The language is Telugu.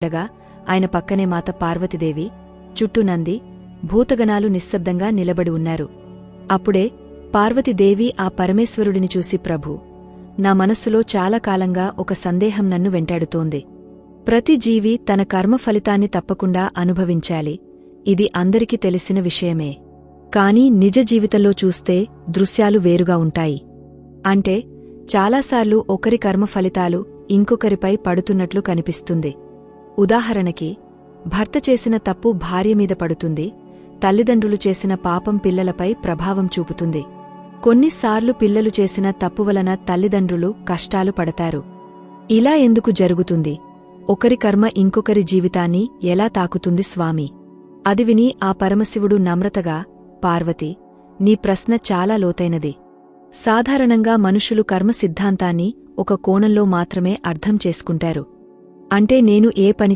ఉండగా ఆయన పక్కనే మాత పార్వతీదేవి, చుట్టూ నంది, భూతగణాలు నిశ్శబ్దంగా నిలబడి ఉన్నారు. అప్పుడే పార్వతీదేవి ఆ పరమేశ్వరుడిని చూసి, ప్రభూ, నా మనస్సులో చాలా కాలంగా ఒక సందేహం నన్ను వెంటాడుతోంది. ప్రతి జీవి తన కర్మ ఫలితాన్ని తప్పకుండా అనుభవించాలి. ఇది అందరికీ తెలిసిన విషయమే. కాని నిజ జీవితంలో చూస్తే దృశ్యాలు వేరుగా ఉంటాయి. అంటే చాలాసార్లు ఒకరి కర్మ ఫలితాలు ఇంకొకరిపై పడుతున్నట్లు కనిపిస్తుంది. ఉదాహరణకి, భర్త చేసిన తప్పు భార్యమీద పడుతుంది, తల్లిదండ్రులు చేసిన పాపం పిల్లలపై ప్రభావం చూపుతుంది. కొన్నిసార్లు పిల్లలు చేసిన తప్పు వలన తల్లిదండ్రులు కష్టాలు పడతారు. ఇలా ఎందుకు జరుగుతుంది? ఒకరి కర్మ ఇంకొకరి జీవితాన్ని ఎలా తాకుతుంది స్వామీ? అది విని ఆ పరమశివుడు నమ్రతగా, పార్వతీ, నీ ప్రశ్న చాలా లోతైనది. సాధారణంగా మనుషులు కర్మ సిద్ధాంతాన్ని ఒక కోణంలో మాత్రమే అర్థం చేసుకుంటారు. అంటే నేను ఏ పని